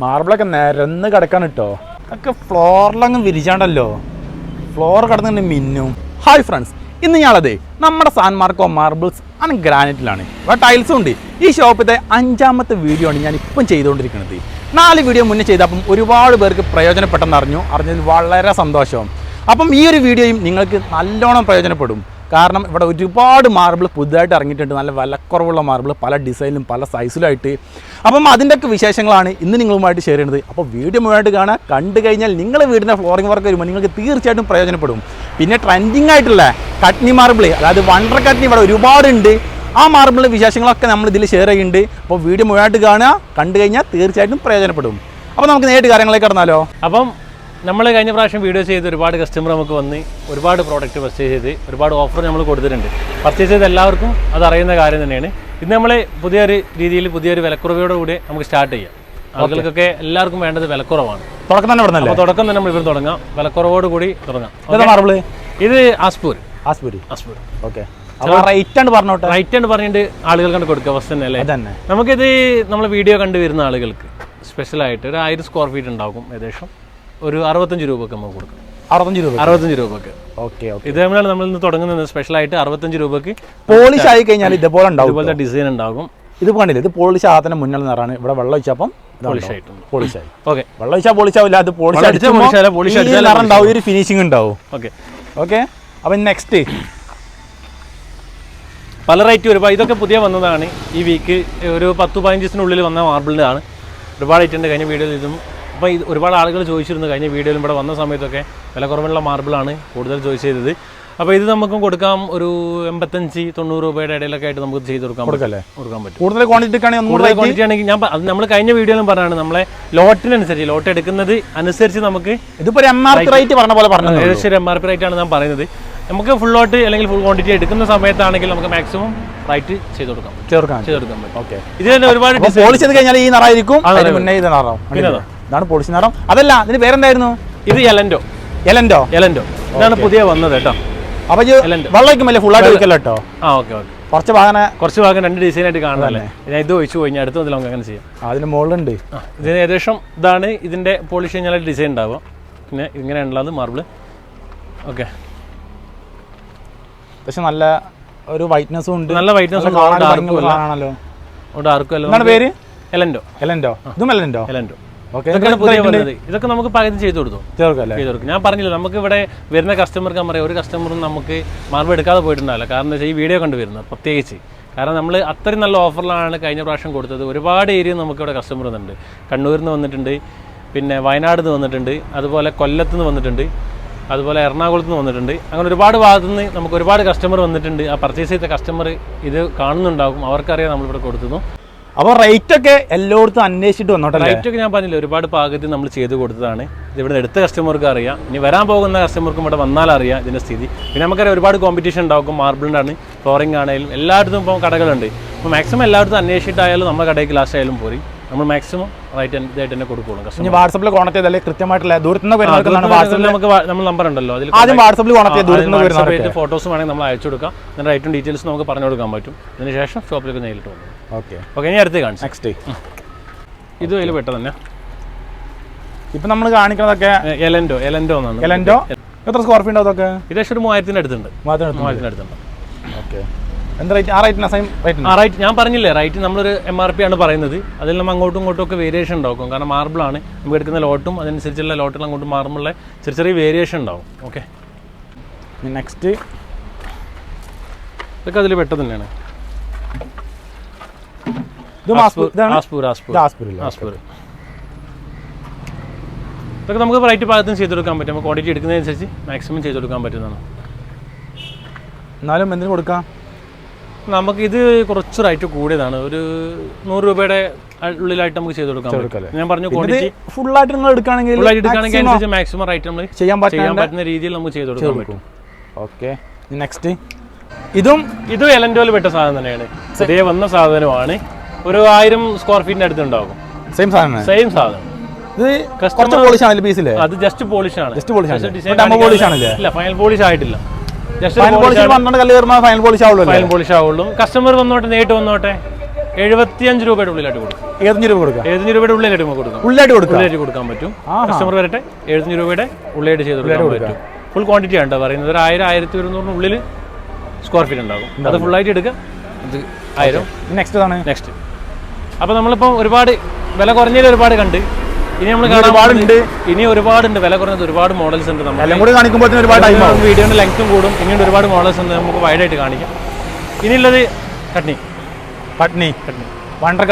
മാർബിളൊക്കെ നിരന്ന് കിടക്കാൻ കിട്ടോ ഒക്കെ ഫ്ലോറിലങ്ങ് വിരിച്ചാണ്ടല്ലോ. ഫ്ലോർ കിടന്നിട്ട് മിന്നും. ഹായ് ഫ്രണ്ട്സ്, ഇന്ന് ഞാനത് നമ്മുടെ സാൻ മാർക്കോ മാർബിൾസ് ആൻഡ് ഗ്രാനൈറ്റിലാണ്. ഇവിടെ ടൈൽസും ഉണ്ട്. ഈ ഷോപ്പിത്തെ 5ാമത്തെ വീഡിയോ ആണ് ഞാൻ ഇപ്പം ചെയ്തുകൊണ്ടിരിക്കുന്നത്. 4 വീഡിയോ മുന്നേ ചെയ്തപ്പം ഒരുപാട് പേർക്ക് പ്രയോജനപ്പെട്ടെന്ന് അറിഞ്ഞതിൽ വളരെ സന്തോഷം. അപ്പം ഈ ഒരു വീഡിയോയും നിങ്ങൾക്ക് നല്ലോണം പ്രയോജനപ്പെടും. കാരണം ഇവിടെ ഒരുപാട് മാർബിൾ പുതുതായിട്ട് ഇറങ്ങിയിട്ടുണ്ട്. നല്ല വിലക്കുറവുള്ള മാർബിൾ പല ഡിസൈനിലും പല സൈസിലുമായിട്ട്. അപ്പം അതിൻ്റെയൊക്കെ വിശേഷങ്ങളാണ് ഇന്ന് നിങ്ങളുമായിട്ട് ഷെയർ ചെയ്യുന്നത്. അപ്പോൾ വീഡിയോ മുഴുവനായിട്ട് കാണുക. കണ്ടു കഴിഞ്ഞാൽ നിങ്ങളുടെ വീടിൻ്റെ ഫ്ലോറിംഗ് വർക്ക് വരുമ്പോൾ നിങ്ങൾക്ക് തീർച്ചയായിട്ടും പ്രയോജനപ്പെടും. പിന്നെ ട്രെൻഡിങ് ആയിട്ടുള്ള കട്നി മാർബിൾ, അതായത് വണ്ടർ കട്നി ഇവിടെ ഒരുപാടുണ്ട്. ആ മാർബിളിൻ്റെ വിശേഷങ്ങളൊക്കെ നമ്മൾ ഇതിൽ ഷെയർ ചെയ്യുന്നുണ്ട്. അപ്പോൾ വീഡിയോ മുഴുവനായിട്ട് കാണുക. കണ്ടു കഴിഞ്ഞാൽ തീർച്ചയായിട്ടും പ്രയോജനപ്പെടും. അപ്പോൾ നമുക്ക് നേരിട്ട് കാര്യങ്ങളിലേക്ക് കടന്നാലോ. അപ്പം നമ്മൾ കഴിഞ്ഞ പ്രാവശ്യം വീഡിയോ ചെയ്ത് ഒരുപാട് കസ്റ്റമർ നമുക്ക് വന്ന് ഒരുപാട് പ്രോഡക്റ്റ് പർച്ചേസ് ചെയ്ത് ഒരുപാട് ഓഫർ നമ്മൾ കൊടുത്തിട്ടുണ്ട്. പർച്ചേസ് ചെയ്ത് എല്ലാവർക്കും അത് അറിയുന്ന കാര്യം തന്നെയാണ്. ഇന്ന് നമ്മൾ പുതിയൊരു രീതിയിൽ പുതിയൊരു വിലക്കുറവോടുകൂടി നമുക്ക് സ്റ്റാർട്ട് ചെയ്യാം. ആളുകൾക്കൊക്കെ എല്ലാവർക്കും വേണ്ടത് വിലക്കുറവാണ്. തുടക്കം തന്നെ തുടങ്ങാം. തുടക്കം തന്നെ നമ്മൾ ഇവർ തുടങ്ങാം, വിലക്കുറവോട് കൂടി തുടങ്ങാം. മാർബിൾ ഇത് ആസ്പൂർ. ഓക്കെ, റൈറ്റ് ആണ് പറഞ്ഞിട്ട് ആളുകൾക്ക് കൊടുക്കുക ഫസ്റ്റ് തന്നെ അല്ലേ. നമുക്കിത് നമ്മൾ വീഡിയോ കണ്ടുവരുന്ന ആളുകൾക്ക് സ്പെഷ്യലായിട്ട് ഒരു 1000 സ്ക്വയർ ഫീറ്റ് ഉണ്ടാകും. ഏകദേശം ഒരു 65 രൂപക്ക് നമുക്ക് കൊടുക്കും. 65 രൂപക്ക്. ഇതേപോലെയാണ് നമ്മൾ ഇന്ന് തുടങ്ങുന്നത്. സ്പെഷ്യലായിട്ട് 65 രൂപക്ക് പോളിഷ് ആയി കഴിഞ്ഞാൽ ഇതുപോലത്തെ ഡിസൈൻ ഉണ്ടാകും. ഇത് കണ്ടില്ല, ഇത് പോളിഷ് ആകാത്ത മുന്നിൽ നിറാണ്. ഇവിടെ വെള്ളം ഒഴിച്ചപ്പം പോളിഷായി. ഓക്കെ, വെള്ളം ഒഴിച്ചാൽ പോളിഷാവില്ല, അത് പോളിഷ് ഒരു ഫിനിഷിംഗ് ഉണ്ടാവും. ഓക്കെ. അപ്പം നെക്സ്റ്റ് പല റേറ്റ് ഒരുപാട് ഇതൊക്കെ പുതിയ വന്നതാണ്. ഈ വീക്ക് ഒരു 10-15 ദിവസത്തിനുള്ളിൽ വന്ന മാർബിളിൻ്റെ ആണ്. ഒരുപാട് ഐറ്റം ഉണ്ട്. കഴിഞ്ഞ വീഡിയോയിൽ ഇതും അപ്പോൾ ഇത് ഒരുപാട് ആളുകൾ ചോദിച്ചിരുന്നു. കഴിഞ്ഞ വീഡിയോയിലും ഇവിടെ വന്ന സമയത്തൊക്കെ വില കുറവുള്ള മാർബിളാണ് കൂടുതൽ ചോയ്സ് ചെയ്തത്. അപ്പോൾ ഇത് നമുക്കും കൊടുക്കാം. ഒരു 85-90 രൂപയുടെ ഇടയിലൊക്കെ ആയിട്ട് നമുക്ക് ചെയ്ത് കൊടുക്കാൻ പറ്റും. കൂടുതൽ ക്വാണ്ടിറ്റി ആണെങ്കിൽ ഞാൻ നമ്മൾ കഴിഞ്ഞ വീഡിയോയിലും പറഞ്ഞാണ് നമ്മളെ ലോട്ടിനനുസരിച്ച് ലോട്ട് എടുക്കുന്നത് അനുസരിച്ച് നമുക്ക് ഇതിപ്പോൾ MRP റേറ്റ് പറഞ്ഞ പോലെ പറഞ്ഞു. ഏകദേശം MRP റേറ്റ് ആണ് ഞാൻ പറയുന്നത്. നമുക്ക് ഫുൾ ലോട്ട് അല്ലെങ്കിൽ ഫുൾ ക്വാണ്ടിറ്റി എടുക്കുന്ന സമയത്താണെങ്കിൽ നമുക്ക് മാക്സിമം റൈറ്റ് ചെയ്ത് കൊടുക്കാം പറ്റും. ഓക്കെ, ഇത് തന്നെ ഒരുപാട് പോളിഷ് ചെയ്ത് കഴിഞ്ഞാൽ ഈ നിറായിരിക്കും. മുന്നേ ഇത് നിറാം. ഇതാണ് പോളിഷ് നിറം. അതല്ല, ഇതിന് പേരെന്തായിരുന്നു? ഇത് എലൻഡോ. ഇതാണ് പുതിയ വന്നത് കേട്ടോ. അപ്പൊ വെള്ളമല്ലേ ഫുൾ ആയിട്ട് വെക്കല്ലോ കേട്ടോ. ഓക്കെ. കുറച്ച് ഭാഗം 2 ഡിസൈൻ ആയിട്ട് കാണാനല്ലേ. ഞാൻ ഇത് ഒഴിച്ചു പോയി, അടുത്ത മുതൽ നമുക്ക് അങ്ങനെ ചെയ്യാം. അതിന് മുകളിലുണ്ട്. ഇതിന് ഏകദേശം ഇതാണ് ഇതിന്റെ പോളിഷ് കഴിഞ്ഞാൽ ഡിസൈൻ ഉണ്ടാവുക. പിന്നെ ഇങ്ങനെയുള്ളത് മാർബിൾ. ഓക്കെ, പക്ഷെ നല്ല ഒരു വൈറ്റ്നസും ഉണ്ട്. നല്ല വൈറ്റ്നസ് ആണല്ലോ. പേര് എലൻഡോ. ഇതും എലൻഡോ. ഇതൊക്കെ നമുക്ക് പകുതി ചെയ്ത് കൊടുക്കും. ഞാൻ പറഞ്ഞില്ല, നമുക്ക് ഇവിടെ വരുന്ന കസ്റ്റമർക്ക് പറയാം, ഒരു കസ്റ്റമറും നമുക്ക് മാർബിൾ എടുക്കാതെ പോയിട്ടുണ്ടാവില്ല. കാരണം എന്താ വെച്ചാൽ ഈ വീഡിയോ കണ്ടുവരുന്നത് പ്രത്യേകിച്ച്. കാരണം നമ്മൾ അത്രയും നല്ല ഓഫറിലാണ് കഴിഞ്ഞ പ്രാവശ്യം കൊടുത്തത്. ഒരുപാട് ഏരിയ നമുക്ക് ഇവിടെ കസ്റ്റമർ വന്നിട്ടുണ്ട്. കണ്ണൂരിൽ നിന്ന് വന്നിട്ടുണ്ട്, പിന്നെ വയനാട് നിന്ന് വന്നിട്ടുണ്ട്, അതുപോലെ കൊല്ലത്ത് നിന്ന് വന്നിട്ടുണ്ട്, അതുപോലെ എറണാകുളത്ത് നിന്ന് വന്നിട്ടുണ്ട്. അങ്ങനെ ഒരുപാട് ഭാഗത്തു നിന്ന് നമുക്ക് ഒരുപാട് കസ്റ്റമർ വന്നിട്ടുണ്ട്. ആ പർച്ചേസ് ചെയ്ത കസ്റ്റമർ ഇത് കാണുന്നുണ്ടാകും, അവർക്കറിയാം നമ്മളിവിടെ കൊടുത്തതും. അപ്പോൾ റേറ്റ് ഒക്കെ എല്ലായിടത്തും അന്വേഷിച്ചിട്ട് വന്നോട്ടെ. റേറ്റ് ഒക്കെ ഞാൻ പറഞ്ഞില്ല, ഒരുപാട് പാകത്തിൽ നമ്മൾ ചെയ്ത് കൊടുത്തതാണ്. ഇത് ഇവിടെ എടുത്ത കസ്റ്റമർക്ക് അറിയാം, ഇനി വരാൻ പോകുന്ന കസ്റ്റമർക്കും ഇവിടെ വന്നാൽ അറിയാം ഇതിൻ്റെ സ്ഥിതി. പിന്നെ നമുക്കറിയാം ഒരുപാട് കോമ്പറ്റീഷൻ ഉണ്ടാകും. മാർബിളിൻ്റെ ആണ്, ഫ്ലോറിംഗ് ആണെങ്കിലും എല്ലായിടത്തും ഇപ്പോൾ കടകളുണ്ട്. അപ്പോൾ മാക്സിമം എല്ലായിടത്തും അന്വേഷിച്ചിട്ടായാലും നമ്മുടെ കടയ്ക്ക് ലാസ്റ്റ് ആയാലും പോയി നമ്മൾ മാക്സിമം റൈറ്റ് ഇതായിട്ട് തന്നെ കൊടുക്കുള്ളൂ. വാട്സപ്പിൽ കോൺടാക്ട് ചെയ്താലേ കൃത്യമായിട്ടുള്ള ദൂരത്തുനിന്ന് നമുക്ക് നമ്മൾ നമ്പർ ഉണ്ടല്ലോ, അതിൽ ആദ്യം വാട്സപ്പിൽ കോൺടാക്ട് ചെയ്ത് ഫോട്ടോസ് വേണമെങ്കിൽ നമ്മൾ അയച്ചു കൊടുക്കാം. അതിൻ്റെ റൈറ്റും ഡീറ്റെയിൽസ് നമുക്ക് പറഞ്ഞു കൊടുക്കാൻ പറ്റും. അതിന് ശേഷം ഷോപ്പിലേക്ക് നേരിട്ട് പോകും. ഓക്കെ, ഇനി അടുത്ത് കാണിച്ചു. നെക്സ്റ്റ് ഇത് അതിൽ പെട്ട തന്നെ ഇപ്പൊ നമ്മൾ കാണിക്കുന്നതൊക്കെ എലൻഡോ. എത്ര സ്ക്വയർ ഫീറ്റ് അതൊക്കെ? ഏകദേശം ഒരു 3000 അടുത്തുണ്ട്. 3000 അടുത്തുണ്ട്. ഓക്കെ, എന്താ റേറ്റ്? ആ റേറ്റ് ഞാൻ പറഞ്ഞില്ലേ, റേറ്റ് നമ്മളൊരു MRP ആണ് പറയുന്നത്. അതിൽ നമ്മൾ അങ്ങോട്ടും ഇങ്ങോട്ടും ഒക്കെ വേരിയേഷൻ ഉണ്ടാവും. കാരണം മാർബിളാണ്, നമുക്ക് എടുക്കുന്ന ലോട്ടും അതനുസരിച്ചുള്ള ലോട്ടിൽ അങ്ങോട്ടും മാർബിളിലെ ചെറിയ വേരിയേഷൻ ഉണ്ടാവും. ഓക്കെ, നെക്സ്റ്റ് ഇതൊക്കെ അതിൽ പെട്ടത് തന്നെയാണ്. ഇതൊക്കെ നമുക്ക് റൈറ്റ് ഭാഗത്തും ചെയ്ത് കൊടുക്കാൻ പറ്റും. നമുക്ക് ക്വാണ്ടിറ്റി എടുക്കുന്നതനുസരിച്ച് മാക്സിമം ചെയ്ത് കൊടുക്കാൻ പറ്റുന്നതാണ്. എന്നാലും എന്തിനു കൊടുക്കാം? നമുക്കിത് കുറച്ച് റേറ്റ് കൂടിയതാണ്. ഒരു 100 രൂപയുടെ ഉള്ളിലായിട്ട് നമുക്ക് ചെയ്ത് കൊടുക്കാം. ഞാൻ പറഞ്ഞു ക്വാണ്ടിറ്റി ഫുള്ളായിട്ട് നിങ്ങൾ എടുക്കുകയാണെങ്കിൽ മാക്സിമം റേറ്റ് നമ്മൾ ചെയ്യാൻ പറ്റുന്ന രീതിയിൽ നമുക്ക് ചെയ്ത് കൊടുക്കാൻ പറ്റും. ഓക്കെ, നെക്സ്റ്റ് ഇതും എലൻഡോയിൽ പെട്ട സാധനം തന്നെയാണ്. പുതിയ വന്ന സാധനമാണ്. ഒരു 1000 സ്ക്വയർ ഫീറ്റിന്റെ അടുത്തുണ്ടാകും. സെയിം സാധനം. അത് ജസ്റ്റ് പോളിഷ് ആണ്. ഇല്ല, ഫൈനൽ പോളിഷ് ആയിട്ടില്ല. ഫൈനൽ പോളിഷ് ആവുള്ളൂ. കസ്റ്റമർ വന്നോട്ടെ, നേരിട്ട് വന്നോട്ടെ, 75 രൂപയുടെ ഉള്ളിലായിട്ട് കൊടുക്കും. 75 രൂപ കൊടുക്കാം. 75 രൂപയുടെ ഉള്ളിലായിട്ട് നമുക്ക് കൊടുക്കാം. ഉള്ളിലായിട്ട് കൊടുക്കാൻ പറ്റും. കസ്റ്റമർ വരട്ടെ, 75 രൂപയുടെ ഉള്ളിലായിട്ട് ചെയ്ത് കൊടുക്കാൻ പറ്റും. ഫുൾ ക്വാണ്ടിറ്റി ആണ് പറയുന്നത്. ഒരു 1000-1200 ഉള്ളിൽ സ്ക്വയർ ഫീറ്റ് ഉണ്ടാകും. അത് ഫുള്ളായിട്ട് എടുക്കുക. ഇത് 1000. നെക്സ്റ്റ് അപ്പോൾ നമ്മളിപ്പോൾ ഒരുപാട് വില കുറഞ്ഞതിൽ ഒരുപാട് കണ്ട്, ഇനി നമ്മൾ ഒരുപാടുണ്ട്. ഇനി ഒരുപാടുണ്ട് വില കുറഞ്ഞത്, ഒരുപാട് മോഡൽസ് ഉണ്ട്. നമ്മൾ വീഡിയോയുടെ ലെങ്ത്തും കൂടും. ഇനിയും ഒരുപാട് മോഡൽസ് ഉണ്ട്, നമുക്ക് വൈഡായിട്ട് കാണിക്കാം. ഇനിയുള്ളത് കട്നി. വണ്ടർ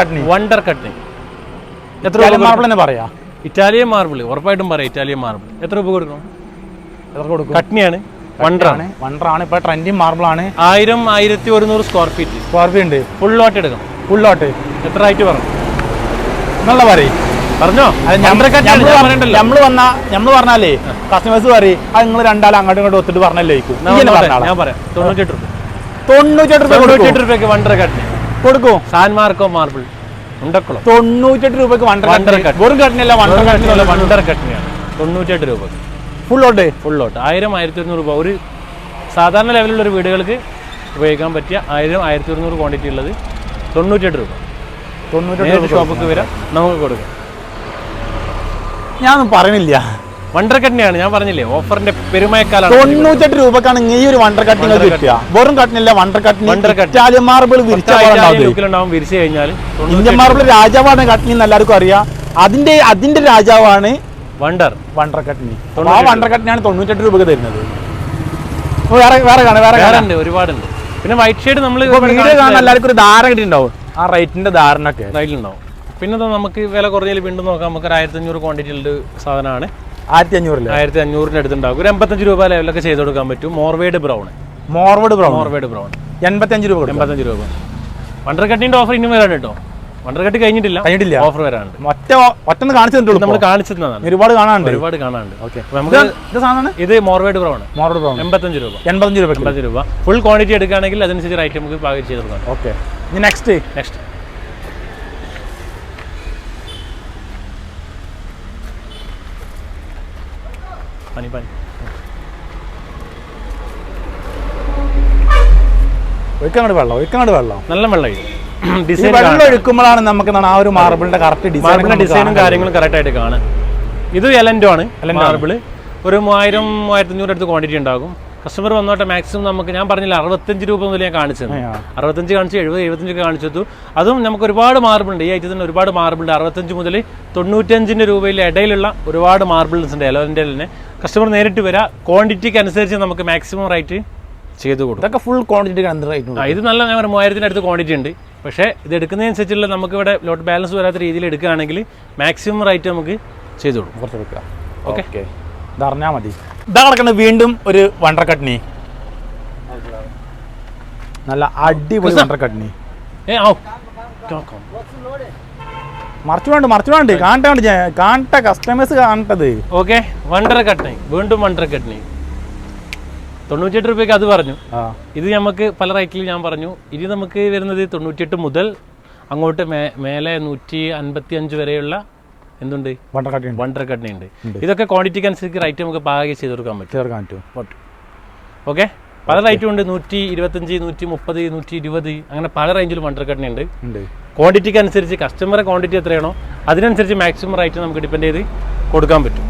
കട്നി എത്ര മാർബിൾ പറയാ? ഇറ്റാലിയൻ മാർബിൾ ഉറപ്പായിട്ടും പറയാം. ഇറ്റാലിയൻ മാർബിൾ എത്ര രൂപ കൊടുക്കണം? കട്നിയാണ്, വണ്ടറാണ് ഇപ്പൊ ട്രെൻഡിങ് മാർബിൾ ആണ്. 1000-1100 സ്ക്വയർ ഫീറ്റ് ഉണ്ട്. ഫുൾ ലോട്ട് എടുക്കണം. എത്ര റേറ്റ് പറഞ്ഞു? എന്നുള്ള പറയും പറഞ്ഞോ. നമ്മള് പറഞ്ഞാലേ കസ്റ്റമേഴ്സ് പറയും അത് നിങ്ങൾ രണ്ടാളും അങ്ങോട്ടും ഇങ്ങോട്ടും ഒത്തിട്ട് പറഞ്ഞല്ലേ. ഞാൻ പറയാം 98 രൂപയ്ക്ക് വണ്ടർ കട്നി കൊടുക്കും. സാൻമാർക്കോ മാർബിൾ ഉണ്ടക്കുളം 98 രൂപയ്ക്ക് വണ്ടർ കട്നിയല്ല, വണ്ടർ കട്നിയാണ്. 98 രൂപ ഫുൾ ലോട്ട്. 1000-1100 രൂപ ഒരു സാധാരണ ലെവലുള്ള ഒരു വീടുകൾക്ക് ഉപയോഗിക്കാൻ പറ്റിയ 1000-1100 ക്വാണ്ടിറ്റി ഉള്ളത് 98 രൂപ. 98 ഷോപ്പിക്ക് വരാം, നമുക്ക് കൊടുക്കാം. ഞാനൊന്നും പറയണില്ല. വണ്ടർ കട്നിയാണ്, ഞാൻ പറഞ്ഞില്ലേ ഓഫറിന്റെ പെരുമയക്കാലാണ്. 98 രൂപക്കാണ് ഈ ഒരു വണ്ടർ കട്നി കിട്ടുക. വെറും കട്നില്ല, വണ്ടർ കട്നി. ഇറ്റാലിയൻ മാർബിൾ വിരിച്ചു കഴിഞ്ഞാൽ ഇന്ത്യൻ മാർബിൾ രാജാവാണ് കട്നി എന്ന് എല്ലാവർക്കും അറിയാം. അതിന്റെ രാജാവാണ് വണ്ടർ കട്നി. ആ വണ്ടർ കട്നിയാണ് 98 രൂപക്ക് തരുന്നത്. വേറെ ഒരുപാടുണ്ട്. പിന്നെ വൈറ്റ് ഷെയ്ഡ് നമ്മൾ എല്ലാവർക്കും ഒരു ധാരണ കിട്ടിയിട്ടുണ്ടാവും, ആ റേറ്റിന്റെ ധാരണയൊക്കെ റേറ്റിലുണ്ടാവും. പിന്നെ നമുക്ക് വില കുറഞ്ഞതിൽ വീണ്ടും നോക്കാം. നമുക്ക് 1500 ക്വാണ്ടിറ്റി ഉള്ള സാധനമാണ്. 1500-ന്റെ അടുത്തുണ്ടാകും. ഒരു 85 രൂപ ലെവലൊക്കെ ചെയ്ത് കൊടുക്കാൻ പറ്റും. മോർവേഡ് ബ്രൗൺ 85 രൂപ. വണ്ടർ കട്ടിന്റെ ഓഫർ ഇനിയും വരാണ് കേട്ടോ. വണ്ടർ കട്ട് കഴിഞ്ഞിട്ടില്ല, ഓഫർ വരാണ്ട്. ഒറ്റന്ന് കാണിച്ചു നമ്മൾ കാണിച്ചിരുന്നതാണ്. ഒരുപാട് കാണാനുണ്ട്. ഇത് മോർവേഡ് ബ്രൗൺ 85 രൂപ. ഫുൾ ക്വാണ്ടിറ്റി എടുക്കുകയാണെങ്കിൽ അതനുസരിച്ച് റേറ്റ് നമുക്ക് പാകം ചെയ്ത് കൊടുക്കാം. ഓക്കെ. നെക്സ്റ്റ് പനി വെള്ളം നല്ല വെള്ളം ഒഴുക്കുമ്പോഴാണ് നമുക്ക് ആ ഒരു മാർബിളിന്റെ കറക്റ്റ് ഡിസൈനും കാര്യങ്ങളും കറക്റ്റ് ആയിട്ട് കാണാം. ഇത് എലൻഡോ ആണ് മാർബിൾ. ഒരു 1000-1500 അടുത്ത് ക്വാണ്ടിറ്റി ഉണ്ടാകും. കസ്റ്റമർ വന്നോട്ടെ. മാക്സിമം നമുക്ക് ഞാൻ പറഞ്ഞില്ല 65 രൂപ മുതൽ ഞാൻ കാണിച്ചത്. 65 കാണിച്ചു, 70-75 കാണിച്ചു. അതും നമുക്ക് ഒരുപാട് മാർബിൾ ഉണ്ട്. ഈ ഐറ്റത്തിന് ഒരുപാട് മാർബിൾ ഉണ്ട്. 65 മുതൽ 95 രൂപയിൽ ഇടയിലുള്ള ഒരുപാട് മാർബിൾസ് ഉണ്ട്. എലോൻ്റെ തന്നെ കസ്റ്റമർ നേരിട്ട് വരാം. ക്വാണ്ടിറ്റിക്ക് അനുസരിച്ച് നമുക്ക് മാക്സിമം റേറ്റ് ചെയ്ത് കൊടുക്കും. ഇതൊക്കെ ഫുൾ ക്വാണ്ടിറ്റി ഇത് നല്ല ഞാൻ 3000-ന്റെ അടുത്ത് ക്വാണ്ടിറ്റി ഉണ്ട്. പക്ഷേ ഇത് എടുക്കുന്നതനുസരിച്ചുള്ള നമുക്ക് ഇവിടെ ലോട്ട് ബാലൻസ് വരാത്ത രീതിയിൽ എടുക്കുകയാണെങ്കിൽ മാക്സിമം റേറ്റ് നമുക്ക് ചെയ്ത് കൊടുക്കും. ഓക്കെ, ഇതറിഞ്ഞാൽ മതി. ഇതാ കിടക്കുന്നത് വീണ്ടും ഒരു വണ്ടർ കട്നി. നല്ല അടിപൊളി വണ്ടർ കട്നി. മറച്ചു വേണ്ട കാണട്ടെ കസ്റ്റമേഴ്സ് കാണട്ടത്. ഓക്കെ, വണ്ടർ കട്നി. വീണ്ടും വണ്ടർ കട്നി 98 രൂപയ്ക്ക് അത് പറഞ്ഞു. ഇത് നമുക്ക് പല റേറ്റിൽ ഞാൻ പറഞ്ഞു. ഇനി നമുക്ക് വരുന്നത് 98 മുതൽ അങ്ങോട്ട് മേലെ 155 വരെയുള്ള എന്തുണ്ട് വണ്ടർ കട്നി ഉണ്ട്. ഇതൊക്കെ ക്വാണ്ടിറ്റിക്ക് അനുസരിച്ച് റേറ്റ് നമുക്ക് പാകം ചെയ്ത് കൊടുക്കാൻ പറ്റും. ഓക്കെ, പല റേറ്റും ഉണ്ട്. 125, 130, 120 അങ്ങനെ പല റേഞ്ചിലും വണ്ടർ കട്നി ഉണ്ട്. ക്വാണ്ടിറ്റിക്ക് അനുസരിച്ച് കസ്റ്റമറെ ക്വാണ്ടിറ്റി എത്രയാണോ അതിനനുസരിച്ച് മാക്സിമം റേറ്റ് നമുക്ക് ഡിപ്പെൻഡ് ചെയ്ത് കൊടുക്കാൻ പറ്റും.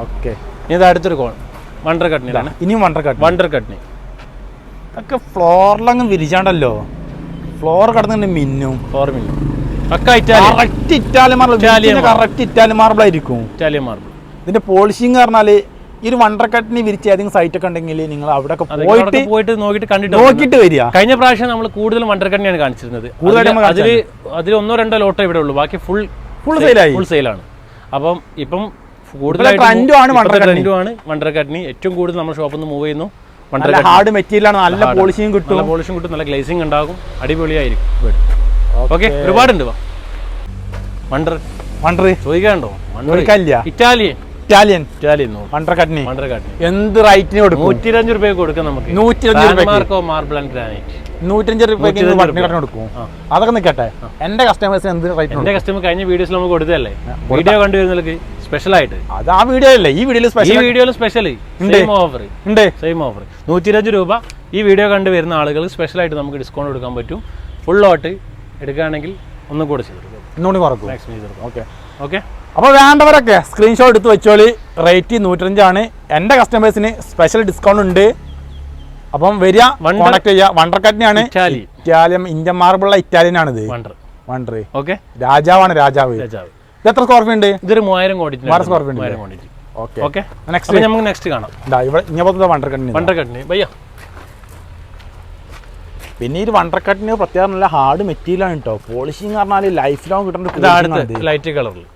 ഓക്കെ, ഇത് അടുത്തൊരു വണ്ടർ കട്നിയിലാണ്. ഇനിയും വണ്ടർ കട്നി ഒക്കെ ഫ്ലോറിലങ്ങ് വിരിച്ചാണ്ടല്ലോ. ഫ്ലോർ കിടന്നിട്ട് മിന്നും. ഇറ്റാലിയൻ മാർബിൾ ആയിരിക്കും. Italian marble. ഇതിന്റെ പോളിഷിംഗ് പറഞ്ഞാല് ഈ ഒരു വണ്ടർ കട്ടിന് വിരിച്ച് ഏതെങ്കിലും സൈറ്റ് ഒക്കെ ഉണ്ടെങ്കിൽ നിങ്ങൾ അവിടെ പോയിട്ട് നോക്കിയിട്ട് വരിക. കഴിഞ്ഞ പ്രാവശ്യം നമ്മൾ കൂടുതലും വണ്ടർ കട്ടിനെയാണ് കാണിച്ചിരുന്നത്. അതിൽ 1-2 ലോട്ടോ ഇവിടെ ഉള്ളൂ. ബാക്കി ഫുൾ സെയിലാണ്. അപ്പം ഇപ്പം വണ്ടർ കട്നി ഏറ്റവും കൂടുതൽ നമ്മുടെ ഷോപ്പിൽ നിന്ന് മൂവ് ചെയ്യുന്നു. ഹാർഡ് മെറ്റീരിയൽ ആണ്, നല്ല പോളിഷിംഗ് കിട്ടും, നല്ല ഗ്ലേസിംഗ് ഉണ്ടാകും, അടിപൊളിയായിരിക്കും. ഓക്കെ, ഒരുപാടുണ്ട്. വണ്ടർ ചോദിക്കാണ്ടോ? ഇറ്റാലിയൻ വണ്ടർ കട്നി എന്ത് റേറ്റിന് കൊടുക്കും? 125 രൂപയ്ക്ക് കൊടുക്കാം നമുക്ക്. 125 മാർബിൾ ആൻഡ് ഗ്രാനൈറ്റ് 105 രൂപയ്ക്ക് കൊടുക്കും. അതൊക്കെ നിൽക്കട്ടെ. എന്റെ കസ്റ്റമേഴ്സ് എന്ത് റേറ്റ്? എന്റെ കസ്റ്റമർ കഴിഞ്ഞ വീഡിയോസിൽ നമുക്ക് കൊടുത്തല്ലേ, വീഡിയോ കണ്ടുവരുന്നവർക്ക് സ്പെഷ്യൽ ആയിട്ട്. അത് ആ വീഡിയോ അല്ലേ, ഈ വീഡിയോയിൽ സ്പെഷ്യൽ ഓഫർ ഉണ്ട്. സെയിം ഓഫർ 125 രൂപ. ഈ വീഡിയോ കണ്ടുവരുന്ന ആളുകൾ സ്പെഷ്യൽ ആയിട്ട് നമുക്ക് ഡിസ്കൗണ്ട് കൊടുക്കാൻ പറ്റും. ഫുൾ ലോട്ട് എടുക്കുകയാണെങ്കിൽ ഒന്നും കൂടെ ചെയ്ത് കൊടുക്കും, ഒന്നുകൂടി കുറക്കും. മാക്സിമം ചെയ്ത് കൊടുക്കും. Okay okay. അപ്പോൾ വേണ്ടവരൊക്കെ സ്ക്രീൻഷോട്ട് എടുത്ത് വെച്ചോളി. റേറ്റ് 105 എൻ്റെ കസ്റ്റമേഴ്സിന് സ്പെഷ്യൽ ഡിസ്കൗണ്ട് ഉണ്ട്. അപ്പം വരിക, കോൺടാക്ട് ചെയ്യുക. വണ്ടർക്കറ്റിനാണ്, ഇറ്റാലിയൻ ഇന്ത്യൻ മാർബിളുള്ള ഇറ്റാലിയൻ ആണിത്. വണ്ടർ. ഓക്കെ. രാജാവാണ്, രാജാവ്. ഇത് എത്ര സ്ക്വയർ ഫീറ്റ് ഉണ്ട്? ഇതൊരു 1000 quantity. 1000 square feet. Okay. Okay. നമുക്ക് നെക്സ്റ്റ് കാണാം. ഇവിടെ ഇങ്ങനത്തെ വണ്ടർക്കട്ടിന് ഭയ്യ. പിന്നെ ഈ വണ്ടർക്കട്ടിന് പ്രത്യേകം നല്ല ഹാർഡ് മെറ്റീരിയൽ ആണ് കേട്ടോ. പോളിഷിംഗ് പറഞ്ഞാൽ ലൈഫ് ലോങ് കിട്ടുന്ന ലൈറ്റ് കളറിൽ,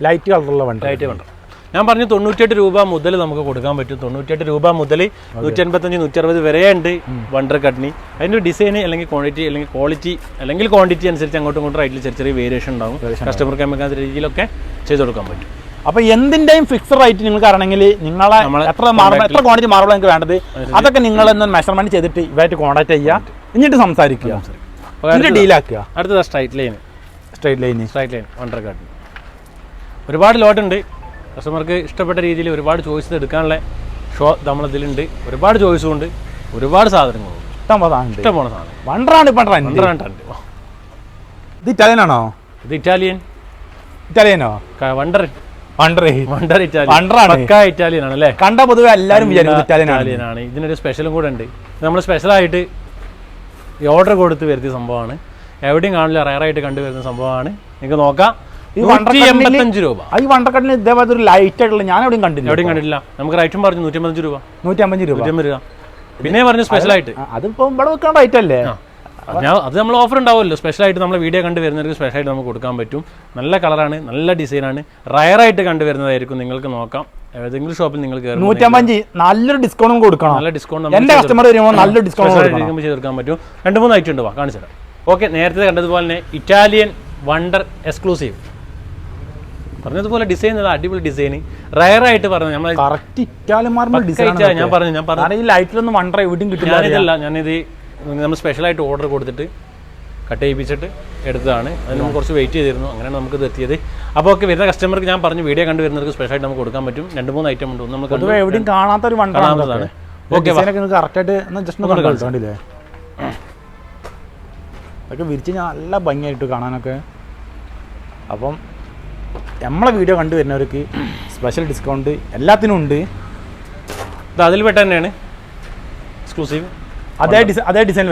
ലൈറ്റ് കളറുള്ള വണ്ടർ. ഞാൻ പറഞ്ഞു 98 രൂപ മുതൽ നമുക്ക് കൊടുക്കാൻ പറ്റും. 98 രൂപ മുതൽ 185, 160 വരെ ഉണ്ട് വണ്ടർ കട്ടിന്. അതിൻ്റെ ഡിസൈൻ അല്ലെങ്കിൽ ക്വാണ്ടിറ്റി അല്ലെങ്കിൽ ക്വാളിറ്റി അല്ലെങ്കിൽ ക്വാണ്ടിറ്റി അനുസരിച്ച് അങ്ങോട്ടും ഇങ്ങോട്ടും റൈറ്റിൽ ചെറിയ ചെറിയ വേരിയേഷൻ ഉണ്ടാവും. കസ്റ്റമർക്ക് നമുക്ക് രീതിയിലൊക്കെ ചെയ്ത് കൊടുക്കാൻ പറ്റും. അപ്പോൾ എന്തിൻ്റെയും ഫിക്സഡ് റേറ്റ് നിങ്ങൾക്ക് അറിയണമെങ്കിൽ നിങ്ങളെ എത്ര ക്വാണ്ടിറ്റി മാർബിൾ നിങ്ങൾക്ക് വേണ്ടത് അതൊക്കെ നിങ്ങളൊന്ന് മെഷർമെന്റ് ചെയ്തിട്ട് ഇവരായിട്ട് കോൺടാക്ട് ചെയ്യുക, എന്നിട്ട് സംസാരിക്കുക, എന്നിട്ട് ഡീലാക്കുക. അടുത്തത് സ്ട്രൈറ്റ് ലൈൻ വണ്ടർ കട്ടിന് ഒരുപാട് ലോട്ട് ഉണ്ട്. കസ്റ്റമർക്ക് ഇഷ്ടപ്പെട്ട രീതിയിൽ ഒരുപാട് ചോയ്സ് എടുക്കാനുള്ള ഷോ നമ്മളിതിലുണ്ട്. ഒരുപാട് ചോയ്സും ഉണ്ട്, ഒരുപാട് സാധനങ്ങളുണ്ട്, ഇഷ്ടംപോലെ സാധനം. വണ്ടറാണ് ഇപ്പം ഇത് ഇറ്റാലിയനാണോ? ഇത് ഇറ്റാലിയനോ? വണ്ടർ ഇറ്റാലിയൻ ആണ് അല്ലേ? കണ്ട പൊതുവെ എല്ലാവരും ഇറ്റാലിയനാണ്. ഇതിനൊരു സ്പെഷ്യലും കൂടെ ഉണ്ട്. നമ്മൾ സ്പെഷ്യലായിട്ട് ഓർഡർ കൊടുത്ത് വരുത്തിയ സംഭവമാണ്. എവിടെയും കാണില്ല, റയറായിട്ട് കണ്ടുവരുന്ന സംഭവമാണ്. നിങ്ങൾക്ക് നോക്കാം. 185 രൂപ. ഈ വണ്ടർക്കട്ടിന് ഇതേപോലെ ഒരു ലൈറ്റ് ആയിട്ടുള്ള ഞാൻ എവിടെയും കണ്ടില്ല. നമുക്ക് റൈറ്റും പറഞ്ഞു 155 രൂപ. 150 രൂപ. പിന്നെ പറഞ്ഞു സ്പെഷ്യലായിട്ട് അതിപ്പോ ഇവിടെ വെക്കാൻ റൈറ്റ് അല്ലേ? അത് നമ്മൾ ഓഫർ ഉണ്ടാവുമല്ലോ. സ്പെഷ്യലായിട്ട് നമ്മൾ വീഡിയോ കണ്ടുവരുന്നവർക്ക് സ്പെഷ്യലായിട്ട് നമുക്ക് കൊടുക്കാൻ പറ്റും. നല്ല കളറാണ്, നല്ല ഡിസൈനാണ്, റയറായിട്ട് കണ്ടുവരുന്നതായിരിക്കും. നിങ്ങൾക്ക് നോക്കാം. ഏതെങ്കിലും ഷോപ്പിൽ നിങ്ങൾ 150 നല്ലൊരു ഡിസ്കൗണ്ടും കൊടുക്കണം. നല്ല ഡിസ്കൗണ്ട് എന്റെ കസ്റ്റമർ വരുമ്പോൾ നല്ലൊരു ഡിസ്കൗണ്ട് ചെയ്ത് കൊടുക്കാൻ പറ്റും. 2-3 ഐറ്റം ഉണ്ട്, കാണിച്ചു തരാം. ഓക്കെ. നേരത്തെ കണ്ടതുപോലെ തന്നെ ഇറ്റാലിയൻ വണ്ടർ എക്സ്ക്ലൂസീവ് പറഞ്ഞതുപോലെ ഡിസൈൻ, അടിപൊളി ഡിസൈൻ, റയറായിട്ട് പറഞ്ഞു. നമ്മൾ ഞാനിത് നമ്മൾ സ്പെഷ്യലായിട്ട് ഓർഡർ കൊടുത്തിട്ട് കട്ട് ചെയ്യിപ്പിച്ചിട്ട് എടുത്തതാണ്. അതിന് നമുക്ക് കുറച്ച് വെയിറ്റ് ചെയ്തിരുന്നു, അങ്ങനെയാണ് നമുക്ക് ഇത് എത്തിയത്. അപ്പോൾ ഒക്കെ വരുന്ന കസ്റ്റമർക്ക് ഞാൻ പറഞ്ഞു വീഡിയോ കണ്ടുവരുന്നവർക്ക് സ്പെഷ്യലായിട്ട് നമുക്ക് കൊടുക്കാൻ പറ്റും. 2-3 ഐറ്റം ഉണ്ട്. നമുക്ക് എവിടെയും കാണാത്ത ഒരു വണ്ടറാണ്. ഓക്കെ. അതൊക്കെ വിരിച്ച് നല്ല ഭംഗിയായിട്ട് കാണാനൊക്കെ. അപ്പം നമ്മളെ വീഡിയോ കണ്ടുവരുന്നവർക്ക് സ്പെഷ്യൽ ഡിസ്കൗണ്ട് എല്ലാത്തിനും ഉണ്ട്. ഇത് അതിൽ പെട്ട തന്നെയാണ് എക്സ്ക്ലൂസീവ്. അതേ ഡിസൈൻ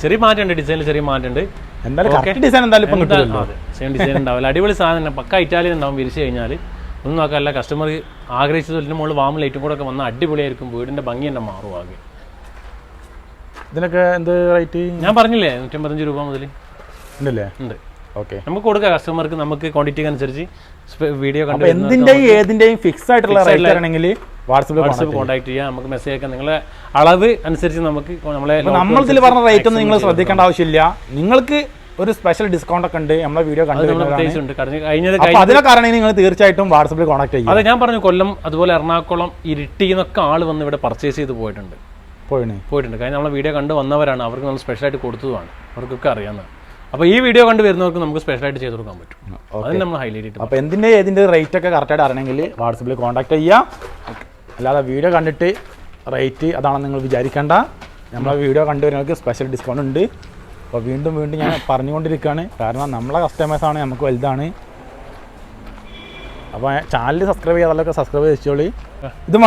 ചെറിയ മാറ്റമുണ്ട്. ഡിസൈനിൽ ചെറിയ മാറ്റമുണ്ട്. സെയിം ഡിസൈൻ ഉണ്ടാവില്ല. അടിപൊളി സാധനം, പക്ക ഇറ്റാലിയൻ ഉണ്ടാവും. വിരിച്ച് കഴിഞ്ഞാൽ ഒന്നും നോക്കാല്ല. കസ്റ്റമർ ആഗ്രഹിച്ചതിന് മുകളിൽ വാം ലൈറ്റും കൂടെ ഒക്കെ വന്നാൽ അടിപൊളിയായിരിക്കും. വീടിന്റെ ഭംഗി തന്നെ മാറും ആകെ. ഇതിനൊക്കെ എന്ത് റേറ്റ് ഞാൻ പറഞ്ഞില്ലേ? 185 രൂപ മുതൽ ഉണ്ടല്ലേ? ഉണ്ട്. ഓക്കെ. നമുക്ക് കൊടുക്കാം കസ്റ്റമർക്ക്. നമുക്ക് ക്വാണ്ടിറ്റി അനുസരിച്ച് വീഡിയോ കണ്ട് ഏതിന്റെയും ഫിക്സ് ആയിട്ടുള്ള റേറ്റ് ആണെങ്കിൽ വാട്സാപ്പ് കോൺടാക്ട് ചെയ്യാം. നമുക്ക് മെസ്സേജ് അയക്കാം. നിങ്ങളെ അളവ് അനുസരിച്ച് നമുക്ക് നമ്മളിതിൽ പറഞ്ഞ റേറ്റ് ഒന്നും നിങ്ങൾ ശ്രദ്ധിക്കേണ്ട ആവശ്യമില്ല. നിങ്ങൾക്ക് ഒരു സ്പെഷ്യൽ ഡിസ്കൗണ്ട് ഒക്കെ ഉണ്ട് നമ്മളെ വീഡിയോ കണ്ടു. അതിനെ കാരണം നിങ്ങൾ തീർച്ചയായിട്ടും വാട്സാപ്പിൽ കോൺടാക്ട് ചെയ്യും. അതെ, ഞാൻ പറഞ്ഞു കൊല്ലം, അതുപോലെ എറണാകുളം, ഇരിട്ടി എന്നൊക്കെ ആൾ വന്ന് ഇവിടെ പർച്ചേസ് ചെയ്ത് പോയിട്ടുണ്ട്. കാരണം നമ്മളെ വീഡിയോ കണ്ട് വന്നവരാണ്. അവർക്ക് നമ്മൾ സ്പെഷ്യലായിട്ട് കൊടുത്തതുമാണ്. അവർക്കൊക്കെ അറിയാവുന്നതാണ്. അപ്പോൾ ഈ വീഡിയോ കണ്ട് വരുന്നവർക്ക് നമുക്ക് സ്പെഷ്യലായിട്ട് ചെയ്ത് കൊടുക്കാൻ പറ്റും. അത് നമ്മൾ ഹൈലൈറ്റ് ചെയ്യും. അപ്പോൾ ഏതിൻ്റെ റേറ്റ് ഒക്കെ കറക്റ്റായിട്ട് അറിയണമെങ്കിൽ വാട്സപ്പിൽ കോൺടാക്ട് ചെയ്യുക. അല്ലാതെ വീഡിയോ കണ്ടിട്ട് റേറ്റ് അതാണെന്ന് നിങ്ങൾ വിചാരിക്കേണ്ട. നമ്മളെ വീഡിയോ കണ്ടുവരുന്നവർക്ക് സ്പെഷ്യൽ ഡിസ്കൗണ്ട് ഉണ്ട്. അപ്പോൾ വീണ്ടും ഞാൻ പറഞ്ഞുകൊണ്ടിരിക്കുകയാണ്. കാരണം നമ്മളെ കസ്റ്റമേഴ്സാണ് നമുക്ക് വലുതാണ്. അപ്പോൾ ചാനൽ സബ്സ്ക്രൈബ് ചെയ്യാതൊക്കെ സബ്സ്ക്രൈബ് ചെയ്തോളി. ഇത്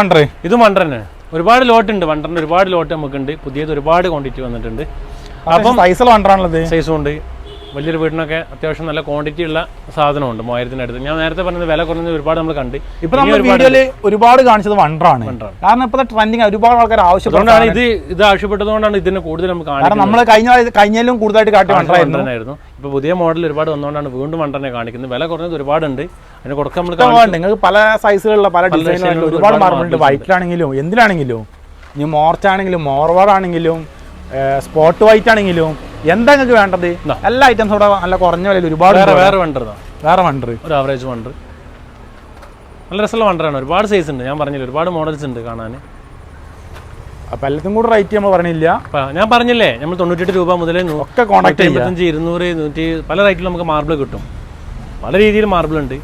വണ്ടർ തന്നെ ഒരുപാട് ലോട്ട് ഉണ്ട്. വണ്ടറിന് ഒരുപാട് ലോട്ട് നമുക്കുണ്ട്. പുതിയത് ഒരുപാട് ക്വാണ്ടിറ്റി വന്നിട്ടുണ്ട്. അപ്പം സൈസുള്ള വണ്ടറാണുള്ളത്. സൈസും ഉണ്ട്. വലിയൊരു വീടിനൊക്കെ അത്യാവശ്യം നല്ല ക്വാണ്ടിറ്റി ഉള്ള സാധനമുണ്ട്. 1000-ന് അടുത്ത്. ഞാൻ നേരത്തെ പറഞ്ഞത് വില കുറഞ്ഞത് ഒരുപാട് നമ്മൾ കണ്ട്. ഇപ്പൊ നമ്മൾ വീഡിയോയിൽ ഒരുപാട് കാണിച്ചത് വണ്ടറാണ്. കാരണം ഇപ്പോഴത്തെ ട്രെൻഡിങ് ഒരുപാട് ആൾക്കാർ ആവശ്യപ്പെട്ടുകൊണ്ടാണ് ഇത് ആവശ്യപ്പെട്ടതുകൊണ്ടാണ് ഇതിന് കൂടുതൽ നമുക്ക് കാരണം നമ്മൾ കഴിഞ്ഞാലും കൂടുതലായിട്ട് കാട്ടി വണ്ടറായിരുന്നു. ഇപ്പൊ പുതിയ മോഡൽ ഒരുപാട് വന്നുകൊണ്ടാണ് വീണ്ടും വണ്ടറിനെ കാണിക്കുന്നത്. വില കുറഞ്ഞത് ഒരുപാടുണ്ട്. അതിന് കൊടുക്കാൻ നിങ്ങൾക്ക് പല സൈസുകളിലുള്ള പല ഡിസൈനുകളിലും ഒരുപാട് മാർബിളുണ്ട്. വൈറ്റിലാണെങ്കിലും എന്തിനാണെങ്കിലും, ഇനി മോർച്ചാണെങ്കിലും മോർവാർഡാണെങ്കിലും സ്പോട്ട് വൈറ്റ് ആണെങ്കിലും എന്താ നിങ്ങൾക്ക് വേണ്ടത് എല്ലാ ഐറ്റംസും ഇവിടെ നല്ല കുറഞ്ഞ വിലയിൽ ഒരുപാട്. വേറെ വണ്ടർ ഒരു ആവറേജ് വണ്ടർ നല്ല രസമുള്ള വണ്ടറാണ്. ഒരുപാട് സൈസ് ഉണ്ട്. ഞാൻ പറഞ്ഞില്ല ഒരുപാട് മോഡൽസ് ഉണ്ട് കാണാൻ. അപ്പോൾ എല്ലാത്തും കൂടെ റേറ്റ് നമ്മൾ പറഞ്ഞില്ല. ഞാൻ പറഞ്ഞില്ലേ നമ്മൾ 98 രൂപ മുതൽ ഒക്കെ കോൺടാക്ട് 185, 200, 100 പല റേറ്റിൽ നമുക്ക് മാർബിൾ കിട്ടും. പല രീതിയിൽ മാർബിൾ ഉണ്ട്.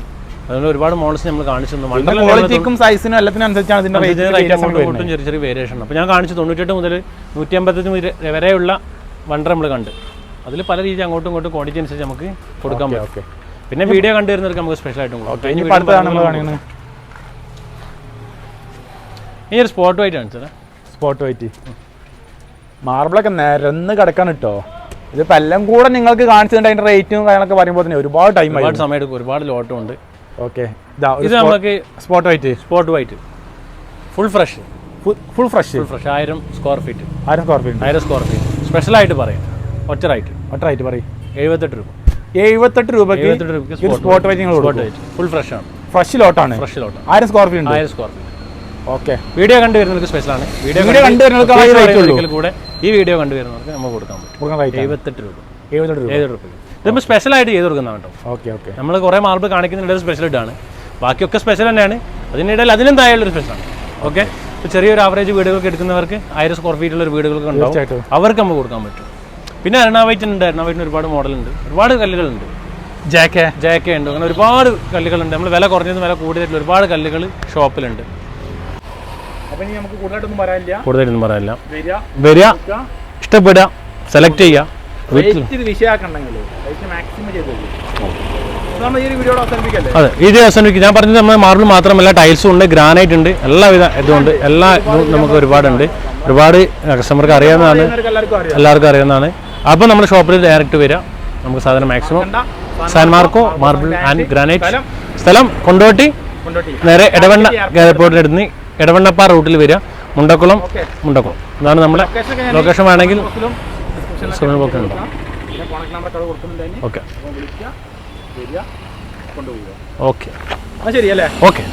അതുകൊണ്ട് ഒരുപാട് മോഡൽസ് നമ്മൾ കാണിച്ചു തന്നു. ക്വാളിറ്റിക്കും സൈസിനും എല്ലാത്തിനും അനുസരിച്ചാണ് ചെറിയ ചെറിയ വേരിയേഷൻ. അപ്പോൾ ഞാൻ കാണിച്ചു 98 മുതൽ 155 വരെയുള്ള വണ്ടർ നമ്മൾ കണ്ട്. അതിൽ പല രീതി അങ്ങോട്ടും ഇങ്ങോട്ടും ക്വാണ്ടിറ്റി അനുസരിച്ച് നമുക്ക് കൊടുക്കാൻ പറ്റും. ഓക്കെ. പിന്നെ വീഡിയോ കണ്ടുവരുന്നവർക്ക് നമുക്ക് സ്പെഷ്യലായിട്ടും കൊടുക്കാം. ഇനി അടുത്താണ് നമ്മൾ കാണിക്കുന്നത്. ഈ ഒരു സ്പോട്ട് വൈറ്റ് ആണ് സാറേ. സ്പോട്ട് വൈറ്റ് മാർബിളൊക്കെ നിരന്ന് കിടക്കാൻ കിട്ടോ. ഇതിപ്പോൾ എല്ലാം കൂടെ നിങ്ങൾക്ക് കാണിച്ചിട്ടുണ്ട്. അതിൻ്റെ റേറ്റും കാര്യങ്ങളൊക്കെ പറയുമ്പോൾ തന്നെ ഒരുപാട് ടൈം ഒരുപാട് സമയം എടുക്കും, ഒരുപാട് ലോട്ടും ഉണ്ട്. ഓക്കെ. ഇത് നമുക്ക് spot white full fresh 1000 square feet. 1000 square feet സ്പെഷ്യലായിട്ട് പറയാം. ഒറ്റ റൈറ്റ് പറയും 78 രൂപ. 78 രൂപയ്ക്ക് സ്പോട്ട് വൈറ്റ് ഫുൾ ഫ്രഷ് ആണ്. ഫ്രഷ് ലോട്ടാണ്. 1000 square feet. 1000 square feet. Okay. Video കണ്ടുവരുന്നവർക്ക് സ്പെഷ്യലാണ്. വീഡിയോ കണ്ടുവരുന്നവർക്ക് കൂടെ ഈ വീഡിയോ കണ്ടുവരുന്നവർക്ക് നമുക്ക് കൊടുക്കാൻ പറ്റും. 78 രൂപ. 7 രൂപ. ഇതിപ്പോൾ സ്പെഷ്യലായിട്ട് ചെയ്ത് കൊടുക്കുന്നതാണ് കേട്ടോ. ഓക്കെ. നമ്മൾ കുറേ മാർബിൾ കാണിക്കുന്നുണ്ട്, സ്പെഷ്യൽ ഇട്ടാണ്. ബാക്കിയൊക്കെ സ്പെഷ്യൽ തന്നെയാണ്. അതിനിടയിൽ അതിനും താഴെയുള്ളൊരു സ്പെഷ്യലാണ്. ഓക്കെ. ഇപ്പോൾ ചെറിയൊരു ആവറേജ് വീടുകളൊക്കെ എടുക്കുന്നവർക്ക് 1000 സ്ക്വയർ ഫീറ്റുള്ള ഒരു വീടുകളൊക്കെ ഉണ്ടാവും, അവർക്ക് നമുക്ക് കൊടുക്കാൻ പറ്റും. പിന്നെ എറണാവൈറ്റിന് ഒരുപാട് മോഡലുണ്ട്, ഒരുപാട് കല്ലുകളുണ്ട്. ജാക്ക ഉണ്ട്, അങ്ങനെ ഒരുപാട് കല്ലുകളുണ്ട്. നമ്മൾ വില കുറഞ്ഞതും വില കൂടിയതായിട്ടുള്ള ഒരുപാട് കല്ലുകൾ ഷോപ്പിലുണ്ട്. കൂടുതലായിട്ടൊന്നും പറയാനില്ല. വരിക, ഇഷ്ടപ്പെടുക, സെലക്ട് ചെയ്യുക. അതെ, ഇത് അവസാനിപ്പിക്കും. ഞാൻ പറഞ്ഞത് നമ്മൾ മാർബിൾ മാത്രമല്ല, ടൈൽസും ഉണ്ട്, ഗ്രാനൈറ്റ് ഉണ്ട്, എല്ലാവിധ ഇതുണ്ട്. എല്ലാ ഇതും നമുക്ക് ഒരുപാടുണ്ട്. ഒരുപാട് കസ്റ്റമർക്ക് അറിയാവുന്നതാണ്, എല്ലാവർക്കും അറിയാവുന്നതാണ്. അപ്പോൾ നമ്മുടെ ഷോപ്പിൽ ഡയറക്റ്റ് വരിക. നമുക്ക് സാധനം maximum San Marco marble and granite. സ്ഥലം കൊണ്ടോട്ടി, നേരെ എടവണ്ണ എയർപോർട്ടിനടുത്ത് എടവണ്ണപ്പാറ റൂട്ടിൽ വരിക. മുണ്ടക്കുളം. ഇതാണ് നമ്മുടെ ലൊക്കേഷൻ. വേണമെങ്കിൽ ഓക്കെ. ശരിയല്ലേ? ഓക്കെ.